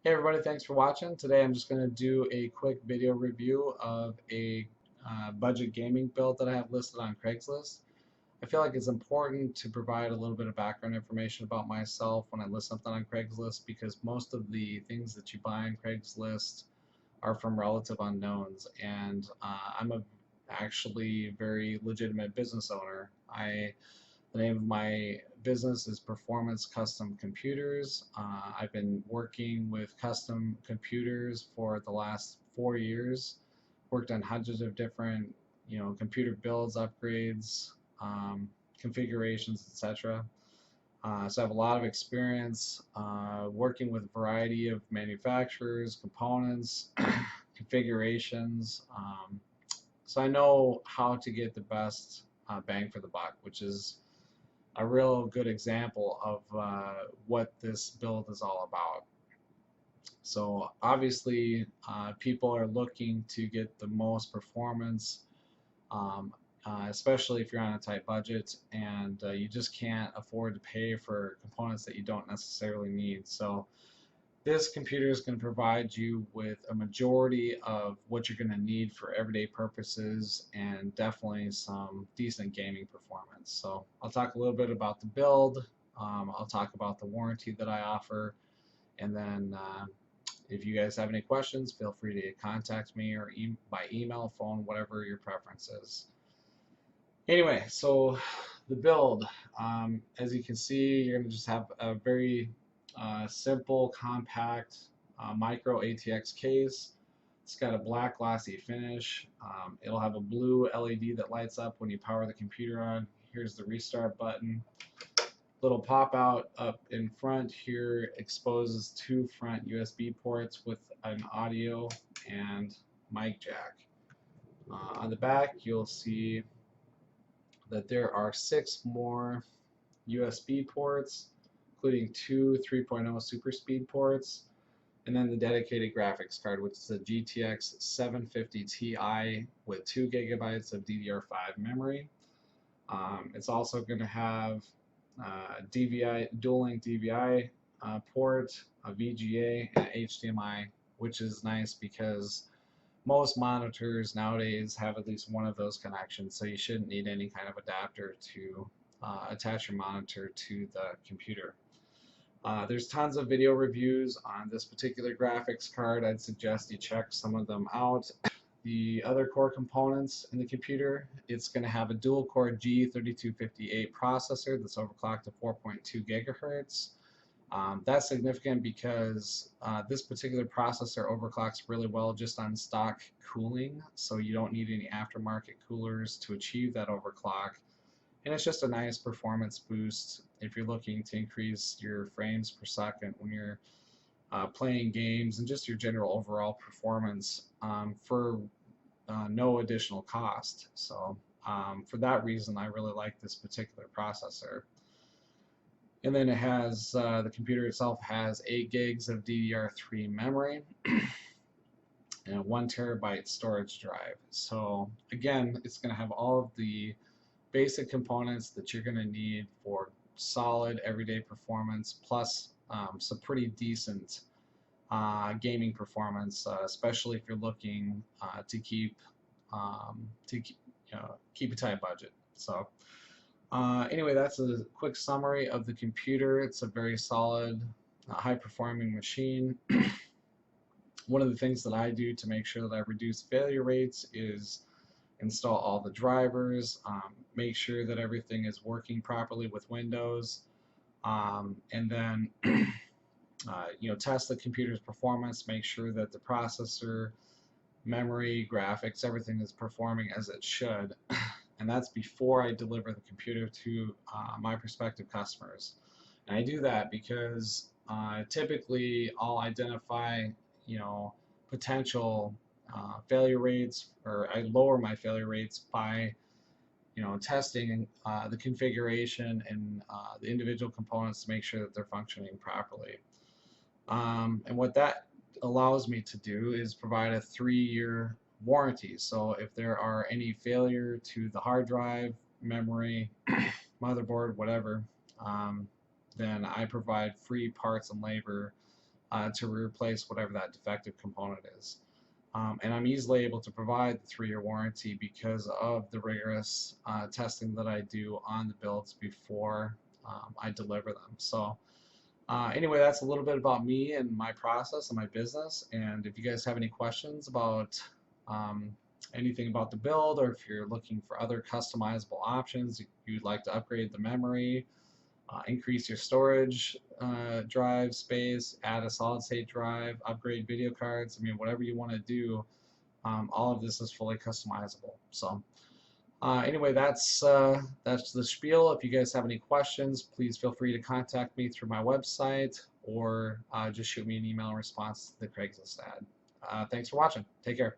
Hey everybody, thanks for watching. Today I'm just going to do a quick video review of a budget gaming build that I have listed on Craigslist. I feel like it's important to provide a little bit of background information about myself when I list something on Craigslist because most of the things that you buy on Craigslist are from relative unknowns, and I'm a actually very legitimate business owner. The name of my business is Performance Custom Computers. I've been working with custom computers for the last 4 years. Worked on hundreds of different, computer builds, upgrades, configurations, etc. So I have a lot of experience working with a variety of manufacturers, components, configurations. So I know how to get the best bang for the buck, which is a real good example of what this build is all about. So obviously, people are looking to get the most performance, um, especially if you're on a tight budget and you just can't afford to pay for components that you don't necessarily need. So this computer is going to provide you with a majority of what you're going to need for everyday purposes and definitely some decent gaming performance. So I'll talk a little bit about the build. I'll talk about the warranty that I offer, and then if you guys have any questions, feel free to contact me or by email, phone, whatever your preference is. Anyway, so the build, as you can see, you're going to just have a very simple, compact micro ATX case. It's got a black glossy finish. It'll have a blue LED that lights up when you power the computer on. Here's the restart button. Little pop out up in front here exposes two front USB ports with an audio and mic jack. On the back, you'll see that there are 6 more USB ports, including two 3.0 super speed ports, and then the dedicated graphics card, which is a GTX 750 Ti with 2 gigabytes of DDR5 memory. It's also going to have DVI, dual link DVI port, a VGA, and HDMI, which is nice because most monitors nowadays have at least one of those connections, so you shouldn't need any kind of adapter to attach your monitor to the computer. There's tons of video reviews on this particular graphics card. I'd suggest you check some of them out. The other core components in the computer, it's going to have a dual core G3258 processor that's overclocked to 4.2 gigahertz. That's significant because this particular processor overclocks really well just on stock cooling, so you don't need any aftermarket coolers to achieve that overclock. And it's just a nice performance boost if you're looking to increase your frames per second when you're playing games and just your general overall performance for no additional cost. So for that reason, I really like this particular processor. And then it has the computer itself has 8 gigs of DDR3 memory and a 1 terabyte storage drive. So again, it's going to have all of the basic components that you're going to need for solid everyday performance, plus some pretty decent gaming performance, especially if you're looking to keep a tight budget. So anyway, that's a quick summary of the computer. It's a very solid, high-performing machine. One of the things that I do to make sure that I reduce failure rates is install all the drivers, make sure that everything is working properly with Windows, and then test the computer's performance, make sure that the processor, memory, graphics, everything is performing as it should. And that's before I deliver the computer to my prospective customers. And I do that because typically I'll identify, potential failure rates, or I lower my failure rates by, testing the configuration and the individual components to make sure that they're functioning properly. And what that allows me to do is provide a 3-year warranty. So if there are any failure to the hard drive, memory, motherboard, whatever, then I provide free parts and labor to replace whatever that defective component is. And I'm easily able to provide the 3-year warranty because of the rigorous testing that I do on the builds before I deliver them. So anyway, that's a little bit about me and my process and my business. And if you guys have any questions about anything about the build, or if you're looking for other customizable options, you'd like to upgrade the memory, increase your storage drive space, add a solid state drive, upgrade video cards, I mean, whatever you want to do, all of this is fully customizable. So anyway, that's the spiel. If you guys have any questions, please feel free to contact me through my website, or just shoot me an email in response to the Craigslist ad. Thanks for watching. Take care.